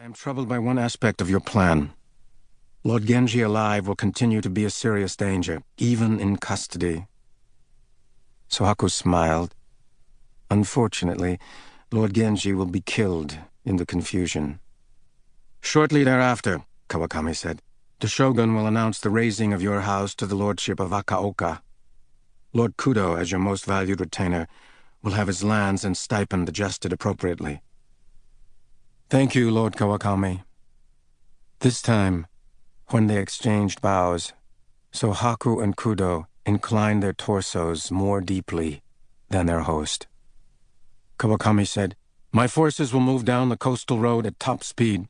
I am troubled by one aspect of your plan. Lord Genji alive will continue to be a serious danger, even in custody. Sohaku smiled. Unfortunately, Lord Genji will be killed in the confusion. Shortly thereafter, Kawakami said, the Shogun will announce the raising of your house to the lordship of Akaoka. Lord Kudo, as your most valued retainer, will have his lands and stipend adjusted appropriately. Thank you, Lord Kawakami. This time, when they exchanged bows, Sohaku and Kudo inclined their torsos more deeply than their host. Kawakami said, My forces will move down the coastal road at top speed.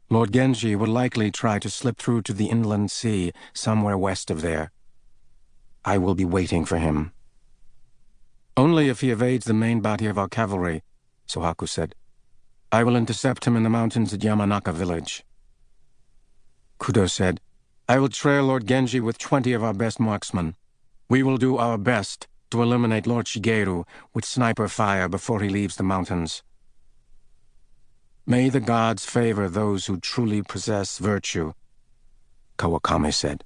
Lord Genji will likely try to slip through to the inland sea somewhere west of there. I will be waiting for him. Only if he evades the main body of our cavalry, Sohaku said. I will intercept him in the mountains at Yamanaka village. Kudo said, I will trail Lord Genji with 20 of our best marksmen. We will do our best to eliminate Lord Shigeru with sniper fire before he leaves the mountains. May the gods favor those who truly possess virtue, Kawakami said.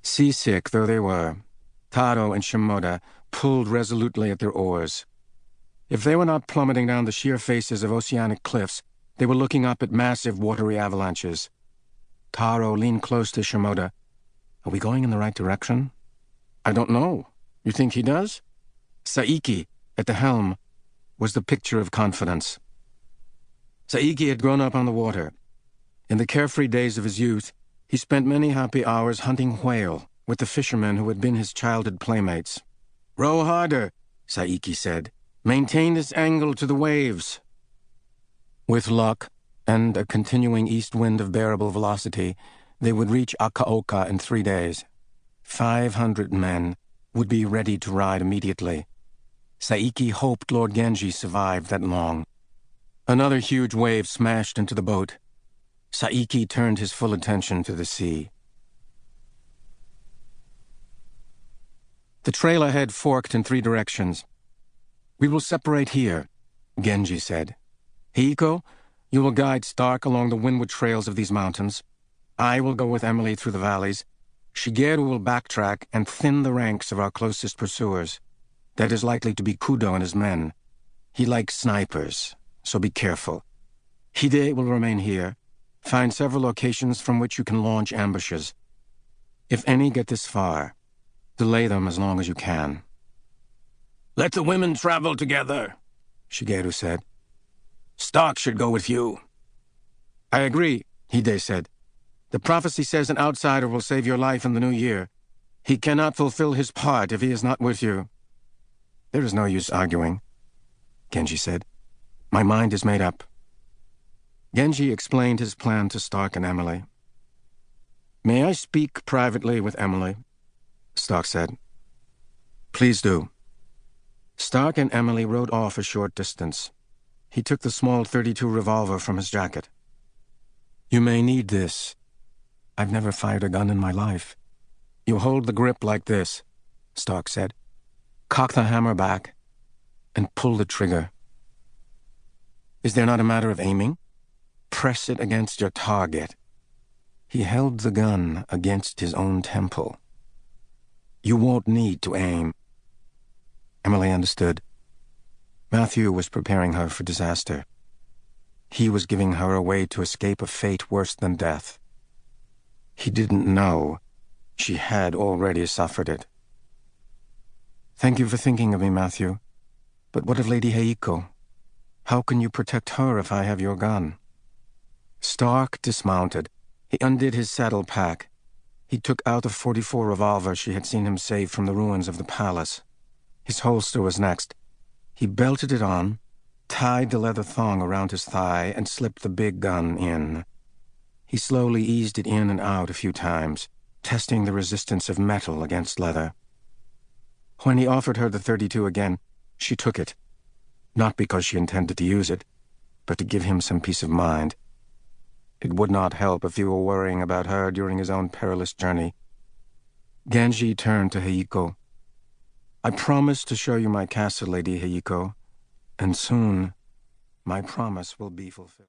Seasick though they were, Taro and Shimoda pulled resolutely at their oars. If they were not plummeting down the sheer faces of oceanic cliffs, they were looking up at massive watery avalanches. Taro leaned close to Shimoda. Are we going in the right direction? I don't know. You think he does? Saiki, at the helm, was the picture of confidence. Saiki had grown up on the water. In the carefree days of his youth, he spent many happy hours hunting whale with the fishermen who had been his childhood playmates. Row harder, Saiki said. Maintain this angle to the waves. With luck, and a continuing east wind of bearable velocity, they would reach Akaoka in 3 days. 500 men would be ready to ride immediately. Saiki hoped Lord Genji survived that long. Another huge wave smashed into the boat. Saiki turned his full attention to the sea. The trail ahead forked in 3 directions. We will separate here, Genji said. Hiko, you will guide Stark along the windward trails of these mountains. I will go with Emily through the valleys. Shigeru will backtrack and thin the ranks of our closest pursuers. That is likely to be Kudo and his men. He likes snipers, so be careful. Hide will remain here. Find several locations from which you can launch ambushes. If any get this far, delay them as long as you can. Let the women travel together, Shigeru said. Stark should go with you. I agree, Hide said. The prophecy says an outsider will save your life in the new year. He cannot fulfill his part if he is not with you. There is no use arguing, Genji said. My mind is made up. Genji explained his plan to Stark and Emily. May I speak privately with Emily? Stark said. Please do. Stark and Emily rode off a short distance. He took the small .32 revolver from his jacket. You may need this. I've never fired a gun in my life. You hold the grip like this, Stark said. Cock the hammer back and pull the trigger. Is there not a matter of aiming? Press it against your target. He held the gun against his own temple. You won't need to aim. Emily understood. Matthew was preparing her for disaster. He was giving her a way to escape a fate worse than death. He didn't know she had already suffered it. Thank you for thinking of me, Matthew. But what of Lady Heiko? How can you protect her if I have your gun? Stark dismounted. He undid his saddle pack. He took out the .44 revolver she had seen him save from the ruins of the palace. His holster was next. He belted it on, tied the leather thong around his thigh, and slipped the big gun in. He slowly eased it in and out a few times, testing the resistance of metal against leather. When he offered her the .32 again, she took it, not because she intended to use it, but to give him some peace of mind. It would not help if he were worrying about her during his own perilous journey. Genji turned to Heiko. I promise to show you my castle, Lady Heiko, and soon My promise will be fulfilled.